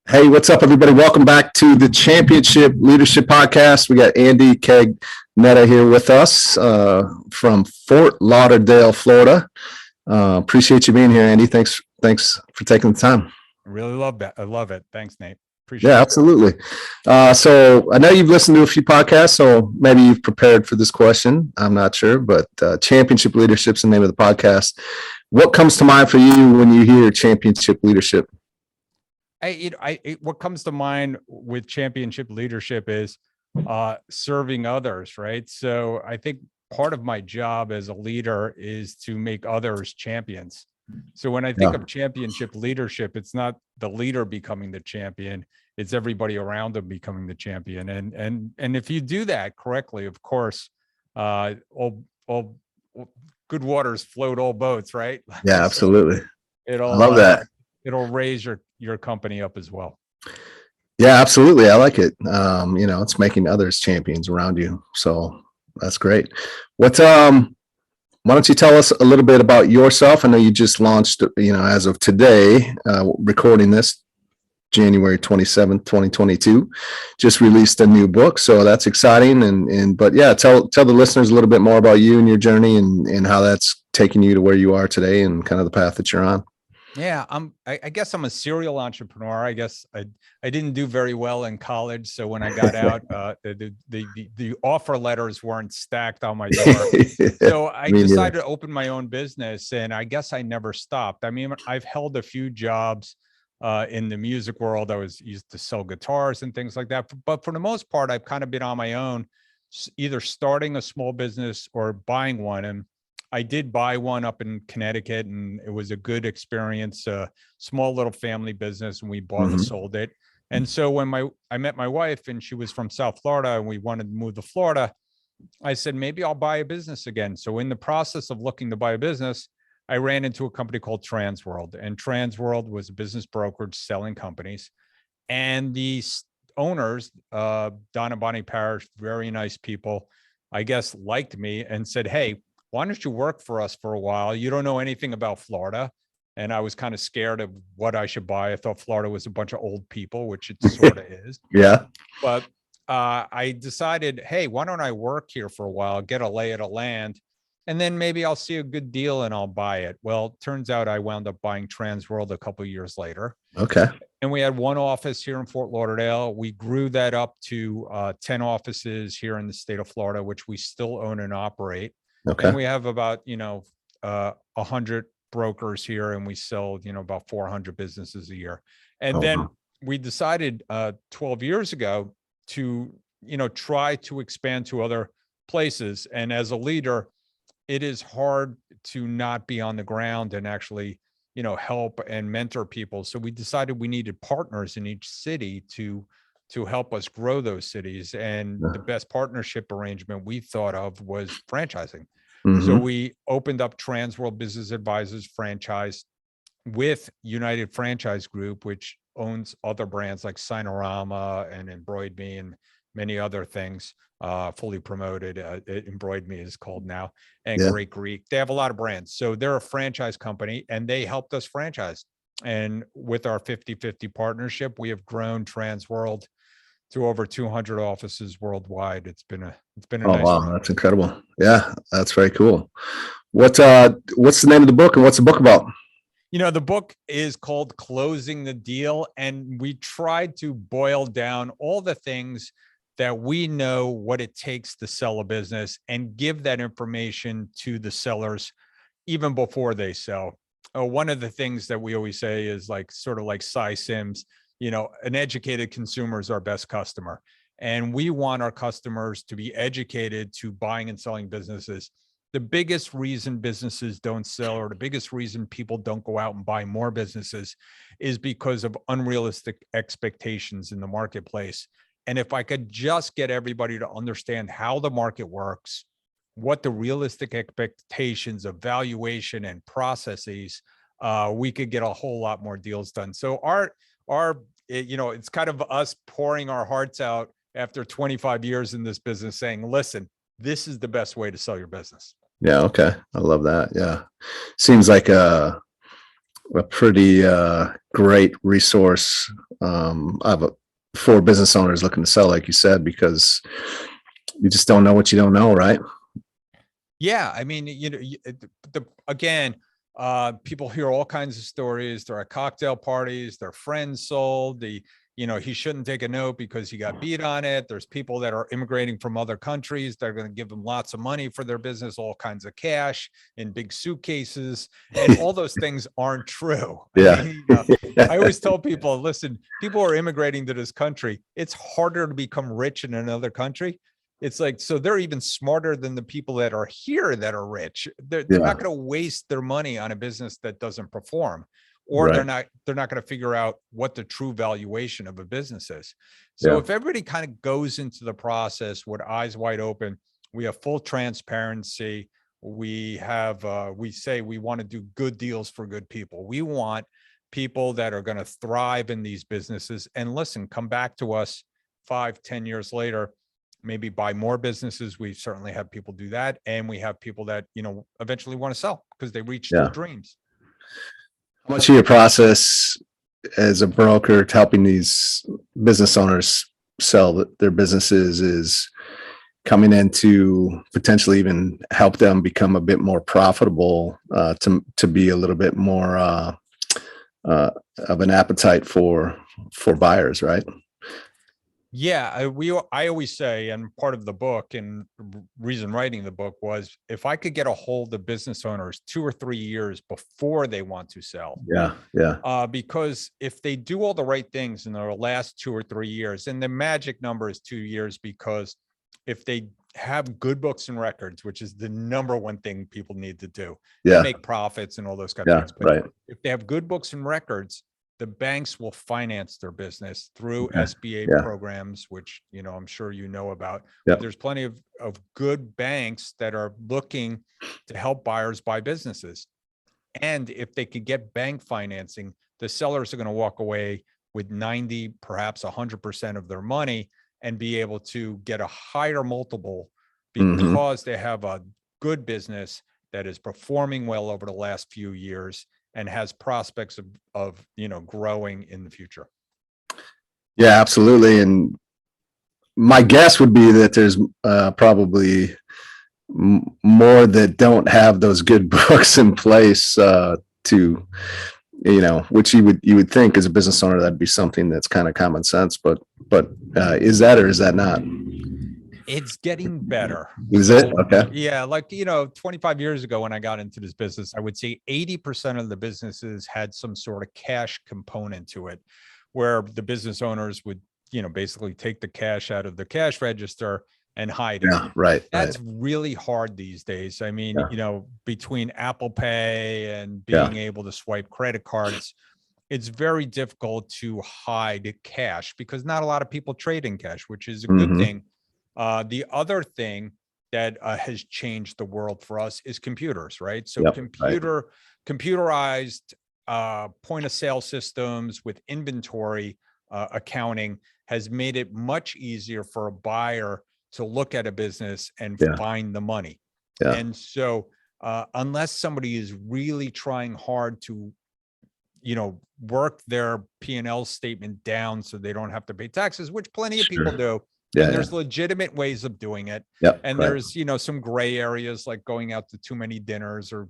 Hey, what's up, everybody? Welcome back to the Championship Leadership Podcast. We got Andy Cagnetta here with us from Fort Lauderdale, Florida. Appreciate you being here, Andy. Thanks for taking the time. I really love that. I love it. Thanks, Nate. Appreciate it. Absolutely. So I know you've listened to a few podcasts, so maybe you've prepared for this question. I'm not sure, but Championship Leadership is the name of the podcast. What comes to mind for you when you hear championship leadership? What comes to mind with championship leadership is serving others, right? So I think part of my job as a leader is to make others champions. So when I think of championship leadership, it's not the leader becoming the champion, it's everybody around them becoming the champion. And if you do that correctly, of course, all good waters float all boats, right? Yeah, absolutely. I love that. It'll raise your company up as well. Yeah, absolutely. I like it. It's making others champions around you. So that's great. Why don't you tell us a little bit about yourself? I know you just launched, as of today, recording this January 27th, 2022, just released a new book. So that's exciting. But yeah, tell the listeners a little bit more about you and your journey and how that's taken you to where you are today and kind of the path that you're on. Yeah, I guess I'm a serial entrepreneur. I guess I didn't do very well in college, so when I got out, the offer letters weren't stacked on my door. So I decided to open my own business, and I guess I never stopped. I mean, I've held a few jobs in the music world. I used to sell guitars and things like that, but for the most part, I've kind of been on my own, either starting a small business or buying one. And I did buy one up in Connecticut, and it was a good experience, a small little family business, and we bought and sold it. And so when I met my wife, and she was from South Florida, and we wanted to move to Florida, I said, maybe I'll buy a business again. So in the process of looking to buy a business, I ran into a company called Transworld, and Transworld was a business brokerage selling companies. And the owners, Don and Bonnie Parrish, very nice people, I guess, liked me and said, hey, why don't you work for us for a while? You don't know anything about Florida. And I was kind of scared of what I should buy. I thought Florida was a bunch of old people, which it sort of is. Yeah. But I decided, hey, why don't I work here for a while, get a lay of the land, and then maybe I'll see a good deal and I'll buy it. Well, it turns out I wound up buying Transworld a couple of years later. Okay. And we had one office here in Fort Lauderdale. We grew that up to 10 offices here in the state of Florida, which we still own and operate. Okay. And we have about, 100 brokers here, and we sell, about 400 businesses a year. And then we decided 12 years ago to, try to expand to other places. And as a leader, it is hard to not be on the ground and actually, help and mentor people. So we decided we needed partners in each city to help us grow those cities. And the best partnership arrangement we thought of was franchising. So we opened up Transworld Business Advisors franchise with United Franchise Group, which owns other brands like Sinorama and Embroid Me and many other things, fully promoted. Embroid Me is called now, and Great Greek. They have a lot of brands. So they're a franchise company, and they helped us franchise. And with our 50-50 partnership, we have grown Transworld to over 200 offices worldwide. It's been a nice run. That's incredible. Yeah, that's very cool. What's the name of the book, and what's the book about? The book is called Closing the Deal, and we tried to boil down all the things that we know what it takes to sell a business and give that information to the sellers even before they sell. One of the things that we always say is sort of like Cy Sims, an educated consumer is our best customer. And we want our customers to be educated to buying and selling businesses. The biggest reason businesses don't sell, or the biggest reason people don't go out and buy more businesses, is because of unrealistic expectations in the marketplace. And if I could just get everybody to understand how the market works, what the realistic expectations of valuation and processes, we could get a whole lot more deals done. So it's kind of us pouring our hearts out after 25 years in this business, saying, listen, this is the best way to sell your business. Yeah. Okay. I love that. Yeah. Seems like a pretty great resource for business owners looking to sell, like you said, because you just don't know what you don't know, right? Yeah, I mean, again, people hear all kinds of stories. They're at cocktail parties, their friends sold he shouldn't take a note because he got beat on it. There's people that are immigrating from other countries. They're going to give them lots of money for their business, all kinds of cash in big suitcases, and all those things aren't true. Yeah. I always tell people, listen, people are immigrating to this country. It's harder to become rich in another country. It's like, so they're even smarter than the people that are here that are rich. They're not going to waste their money on a business that doesn't perform, or they're not going to figure out what the true valuation of a business is. So if everybody kind of goes into the process with eyes wide open, we have full transparency. We say we want to do good deals for good people. We want people that are going to thrive in these businesses and listen, come back to us 5-10 years later, maybe buy more businesses. We certainly have people do that. And we have people that, eventually want to sell because they reach their dreams. How much of your process as a broker to helping these business owners sell their businesses is coming in to potentially even help them become a bit more profitable, to be a little bit more of an appetite for buyers, right? Yeah, I always say, and part of the book and reason writing the book was, if I could get a hold of business owners 2 or 3 years before they want to sell. Because if they do all the right things in their last 2 or 3 years, and the magic number is 2 years, because if they have good books and records, which is the number one thing people need to do, they make profits and all those kind of things. But if they have good books and records, the banks will finance their business through SBA programs, which, I'm sure you know about. But there's plenty of good banks that are looking to help buyers buy businesses. And if they could get bank financing, the sellers are going to walk away with 90, perhaps 100% of their money and be able to get a higher multiple because they have a good business that is performing well over the last few years and has prospects of growing in the future. Yeah, absolutely. And my guess would be that there's probably more that don't have those good books in place to, which you would think as a business owner, that'd be something that's kind of common sense, but is that, or is that not? It's getting better. Is it? Okay. Yeah. Like, 25 years ago when I got into this business, I would say 80% of the businesses had some sort of cash component to it, where the business owners would, basically take the cash out of the cash register and hide it. Yeah, right. That's really hard these days. I mean, between Apple Pay and being able to swipe credit cards, it's very difficult to hide cash because not a lot of people trade in cash, which is a good thing. The other thing that has changed the world for us is computers, right? So computerized point of sale systems with inventory accounting has made it much easier for a buyer to look at a business and find the money. And so unless somebody is really trying hard to, work their P&L statement down so they don't have to pay taxes, which plenty of people do. And there's legitimate ways of doing it. And there's, some gray areas like going out to too many dinners or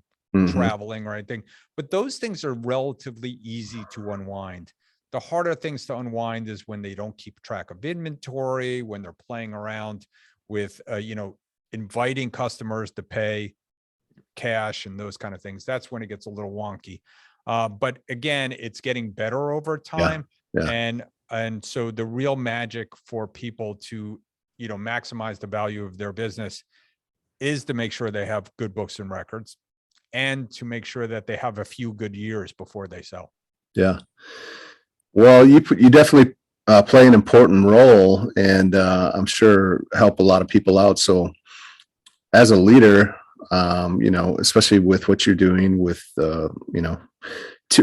traveling or anything. But those things are relatively easy to unwind. The harder things to unwind is when they don't keep track of inventory, when they're playing around with, inviting customers to pay cash and those kind of things. That's when it gets a little wonky. But again, it's getting better over time. And so the real magic for people to, maximize the value of their business is to make sure they have good books and records and to make sure that they have a few good years before they sell. Yeah. Well, you definitely play an important role and I'm sure help a lot of people out. So as a leader, especially with what you're doing with,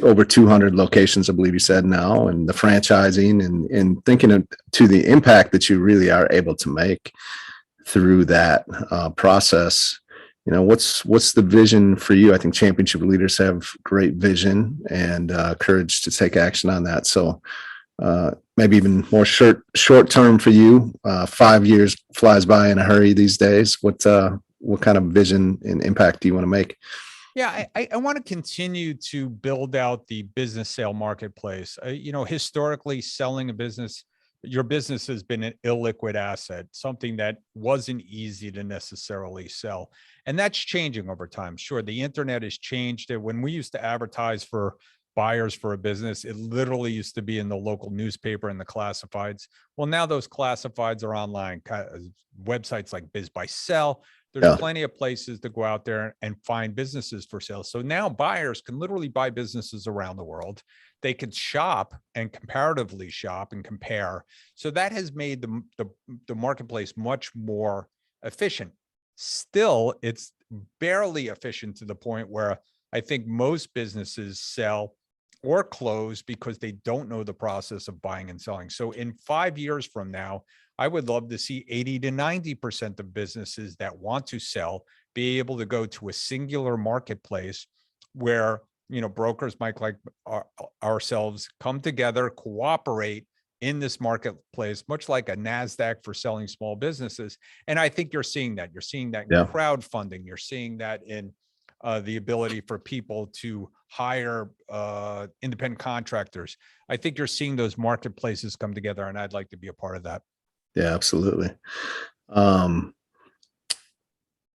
over 200 locations, I believe you said now, and the franchising and thinking to the impact that you really are able to make through that process. what's the vision for you? I think championship leaders have great vision and courage to take action on that. So maybe even more short term for you. 5 years flies by in a hurry these days. What kind of vision and impact do you want to make? Yeah, I want to continue to build out the business sale marketplace. Historically, selling a business, your business has been an illiquid asset, something that wasn't easy to necessarily sell. And that's changing over time. Sure, the internet has changed it. When we used to advertise for buyers for a business, it literally used to be in the local newspaper and the classifieds. Well, now those classifieds are online, websites like Biz by Sell. There's plenty of places to go out there and find businesses for sale. So now buyers can literally buy businesses around the world. They could shop and comparatively shop and compare. So that has made the marketplace much more efficient. Still, it's barely efficient to the point where I think most businesses sell or close because they don't know the process of buying and selling. So in 5 years from now, I would love to see 80 to 90% of businesses that want to sell be able to go to a singular marketplace where, brokers like ourselves come together, cooperate in this marketplace, much like a NASDAQ for selling small businesses. And I think you're seeing that. You're seeing that in crowdfunding. You're seeing that in the ability for people to hire independent contractors. I think you're seeing those marketplaces come together, and I'd like to be a part of that. Yeah, absolutely.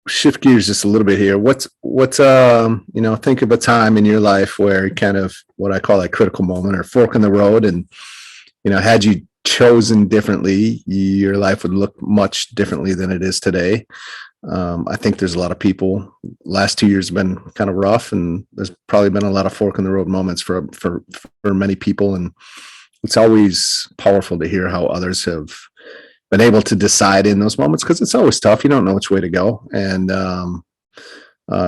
Shift gears just a little bit here. What's think of a time in your life where kind of what I call a critical moment or fork in the road, and had you chosen differently, your life would look much differently than it is today. I think there's a lot of people. Last 2 years have been kind of rough, and there's probably been a lot of fork in the road moments for many people, and it's always powerful to hear how others have been able to decide in those moments, because it's always tough. You don't know which way to go. And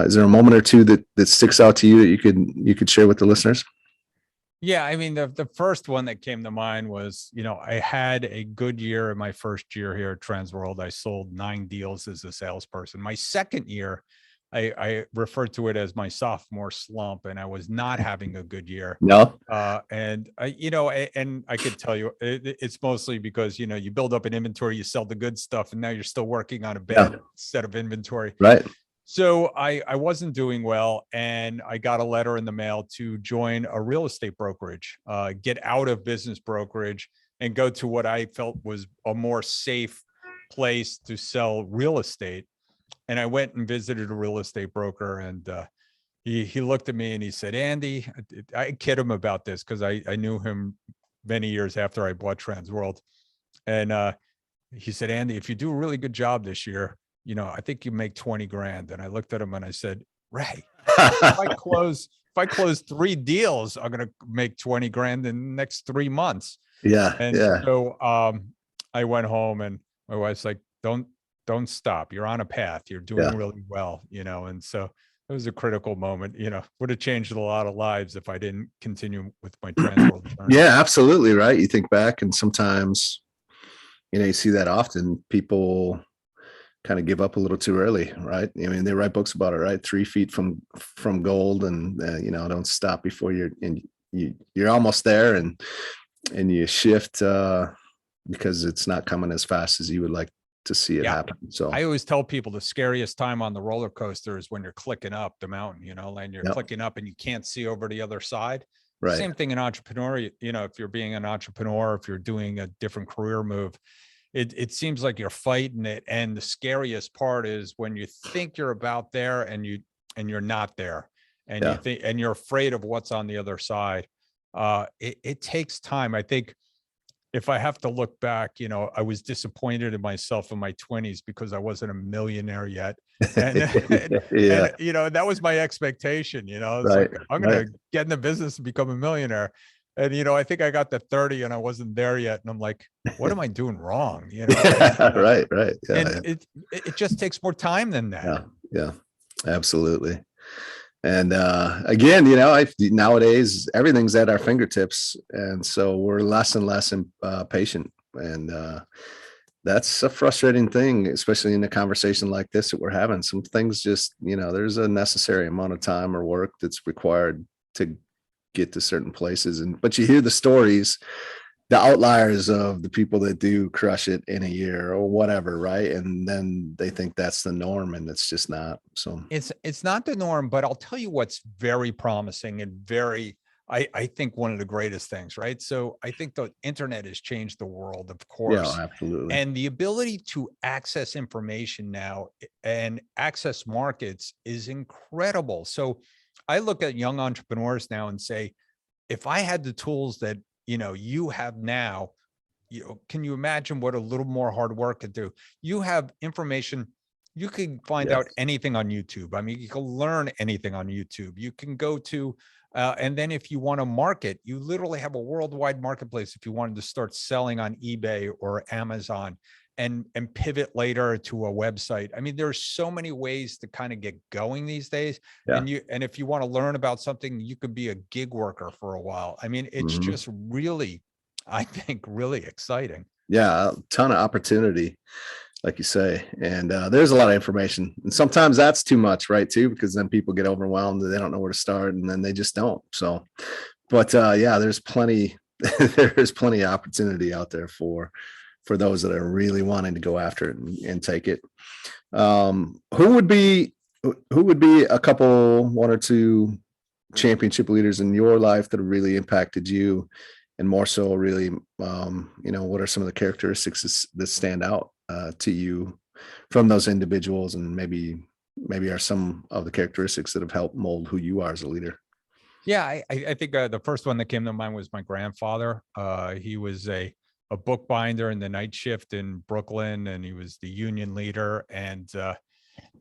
is there a moment or two that sticks out to you that you could share with the listeners? Yeah, I mean, the first one that came to mind was, I had a good year in my first year here at Transworld. I sold 9 deals as a salesperson. My second year, I refer to it as my sophomore slump, and I was not having a good year. No. And I could tell you, it's mostly because, you build up an inventory, you sell the good stuff, and now you're still working on a bad set of inventory. Right. So I wasn't doing well, and I got a letter in the mail to join a real estate brokerage, get out of business brokerage and go to what I felt was a more safe place to sell real estate. And I went and visited a real estate broker, and he looked at me and he said, Andy, I kid him about this because I knew him many years after I bought Transworld. And he said, Andy, if you do a really good job this year, I think you make 20 grand. And I looked at him and I said, Ray, if I close 3 deals, I'm going to make 20 grand in the next 3 months. So I went home, and my wife's like, don't stop. You're on a path. You're doing really well, and so it was a critical moment, would have changed a lot of lives if I didn't continue with my Transworld journey. Yeah, absolutely. Right. You think back, and sometimes, you see that often people kind of give up a little too early, right? I mean, they write books about it, right? 3 feet from gold, and don't stop before you're almost there, and you shift because it's not coming as fast as you would like to see it happen. So I always tell people the scariest time on the roller coaster is when you're clicking up the mountain, and you're clicking up and you can't see over the other side. Right. Same thing in entrepreneur, if you're being an entrepreneur, if you're doing a different career move, it seems like you're fighting it. And the scariest part is when you think you're about there and you're not there, and you think, and you're afraid of what's on the other side. It takes time. I think if I have to look back, I was disappointed in myself in my 20s because I wasn't a millionaire yet. And, and that was my expectation, it's like, I'm going to get in the business and become a millionaire. And, I think I got to 30 and I wasn't there yet. And I'm like, what am I doing wrong? Right. Yeah. And it just takes more time than that. Yeah, absolutely. And again, nowadays everything's at our fingertips, and so we're less and less patient. And That's a frustrating thing, especially in a conversation like this that we're having. Some things just, there's a necessary amount of time or work that's required to get to certain places. But you hear the stories, the outliers of the people that do crush it in a year or whatever, right? And then they think that's the norm, and it's just not. So It's not the norm, but I'll tell you what's very promising and very, I think one of the greatest things, right? So I think the internet has changed the world, of yeah, course, absolutely. and the ability to access information now and access markets is incredible. So I look at young entrepreneurs now and say, if I had the tools that, you have now, can you imagine what a little more hard work could do? You have information. You can find Yes. out anything on YouTube. I mean, you can learn anything on YouTube. You can go to, and then if you want to market, you literally have a worldwide marketplace. If you wanted to start selling on eBay or Amazon and pivot later to a website. I mean, there's so many ways to kind of get going these days. Yeah. And if you want to learn about something, you could be a gig worker for a while. I mean, it's Mhm. just really, I think, really exciting. Yeah, a ton of opportunity, like you say. And there's a lot of information. And sometimes that's too much, right? Too, because then people get overwhelmed and they don't know where to start, and then they just don't. So, but yeah, there's plenty, there's plenty of opportunity out there for those that are really wanting to go after it and take it. Who would be a couple, one or two championship leaders in your life that have really impacted you, and more so really, what are some of the characteristics that stand out to you from those individuals, and maybe are some of the characteristics that have helped mold who you are as a leader? Yeah, I think the first one that came to mind was my grandfather. He was a bookbinder in the night shift in Brooklyn, and he was the union leader. And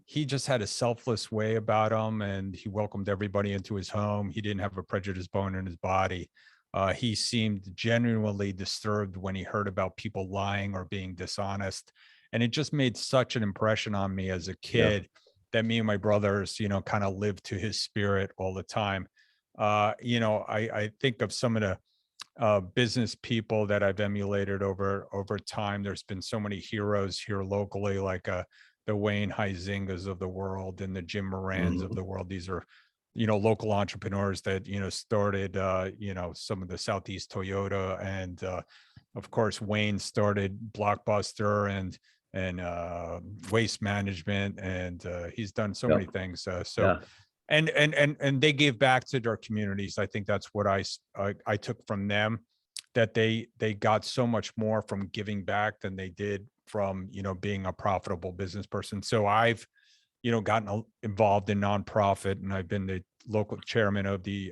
he just had a selfless way about him, and he welcomed everybody into his home. He didn't have a prejudice bone in his body. He seemed genuinely disturbed when he heard about people lying or being dishonest. And it just made such an impression on me as a Yeah. kid that me and my brothers, kind of lived to his spirit all the time. I think of some of the business people that I've emulated over time. There's been so many heroes here locally, like the Wayne Huizingas of the world and the Jim Morans of Mhm. the world. These are, local entrepreneurs that started, some of the Southeast Toyota, and of course Wayne started Blockbuster and Waste Management, and he's done so Yep. many things. So Yeah. and they gave back to their communities. I think that's what I took from them, that they got so much more from giving back than they did from being a profitable business person. So I've gotten involved in nonprofit, and I've been the local chairman of the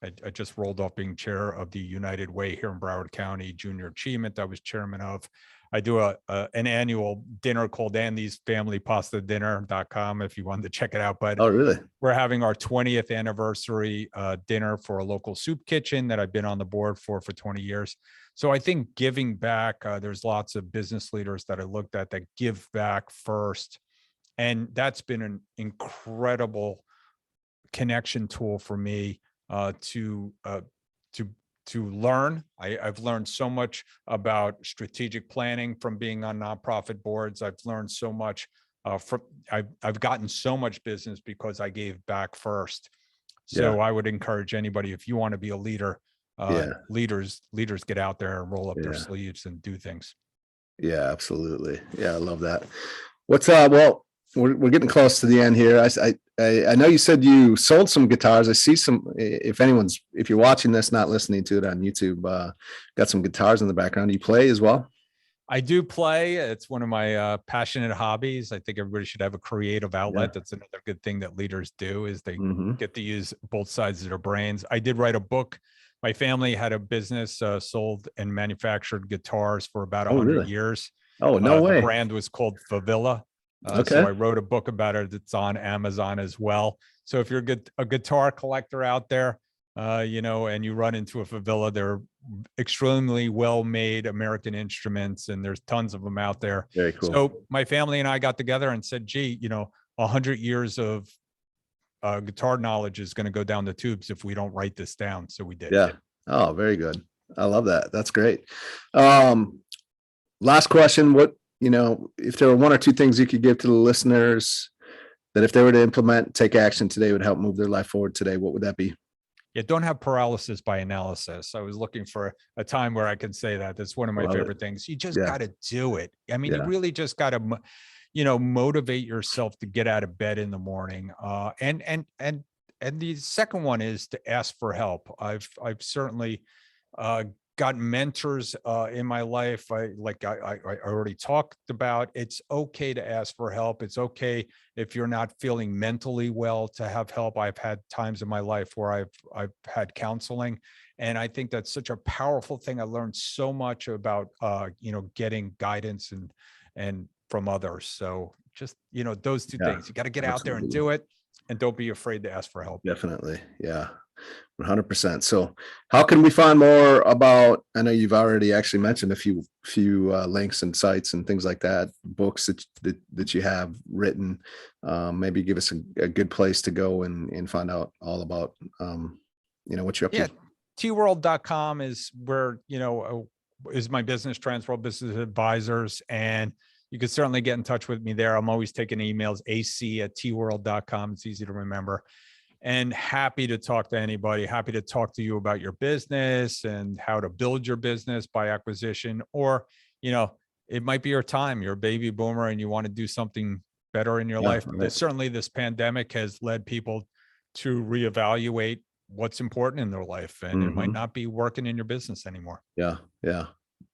I just rolled off being chair of the United Way here in Broward County Junior Achievement. I was chairman of. I do an annual dinner called Andy's Family Pasta Dinner.com if you wanted to check it out. But Oh, really? we're having our 20th anniversary dinner for a local soup kitchen that I've been on the board for 20 years. So I think giving back, there's lots of business leaders that I looked at that give back first. And that's been an incredible connection tool for me to to learn. I've learned so much about strategic planning from being on nonprofit boards. I've learned so much I've gotten so much business because I gave back first. Yeah. So I would encourage anybody, if you want to be a leader, Yeah. leaders get out there and roll up their Yeah. sleeves and do things. Yeah, absolutely. Yeah, I love that. What's well, we're getting close to the end here. I know you said you sold some guitars. I see some, if you're watching this, not listening to it on YouTube, got some guitars in the background. You play as well? I do play. It's one of my passionate hobbies. I think everybody should have a creative Yeah. outlet. That's another good thing that leaders do, is they Hmm. get to use both sides of their brains. I did write a book. My family had a business, sold and manufactured guitars for about Oh, 100 really? years. Oh, no The way. brand was called Favilla. So Okay. I wrote a book about it. It's on Amazon as well. So if you're a guitar collector out there, and you run into a Favilla, they're extremely well-made American instruments, and there's tons of them out there. Very cool. So my family and I got together and said, gee, 100 years of guitar knowledge is going to go down the tubes if we don't write this down. So we did. Yeah. Oh, very good. I love that. That's great. Um, Last question. What, if there were one or two things you could give to the listeners that if they were to implement, take action today would help move their life forward today, what would that be? Yeah, don't have paralysis by analysis. I was looking for a time where I could say that. That's one of my Love it. favorite things. You just Yeah. got to do it. I mean, you Yeah. really just got to, motivate yourself to get out of bed in the morning. And the second one is to ask for help. I've certainly got mentors in my life. I already talked about. It's okay to ask for help. It's okay if you're not feeling mentally well to have help. I've had times in my life where I've had counseling, and I think that's such a powerful thing. I learned so much about getting guidance and from others. So just those two things. You got to get out there and do it, and don't be afraid to ask for help. Definitely. Yeah. 100%. So how can we find more about, I know you've already actually mentioned a few links and sites and things like that, books that you have written. Maybe give us a good place to go and find out all about, what you're up to. tworld.com is where, is my business, Transworld Business Advisors. And you can certainly get in touch with me there. I'm always taking emails, ac@tworld.com. It's easy to remember. And happy to talk to anybody, happy to talk to you about your business and how to build your business by acquisition. Or, it might be your time. You're a baby boomer and you want to do something better in your life. Right. Certainly this pandemic has led people to reevaluate what's important in their life, and it might not be working in your business anymore. Yeah. Yeah.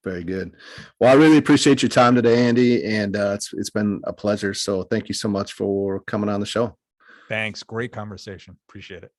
Very good. Well, I really appreciate your time today, Andy. And it's been a pleasure. So thank you so much for coming on the show. Thanks. Great conversation. Appreciate it.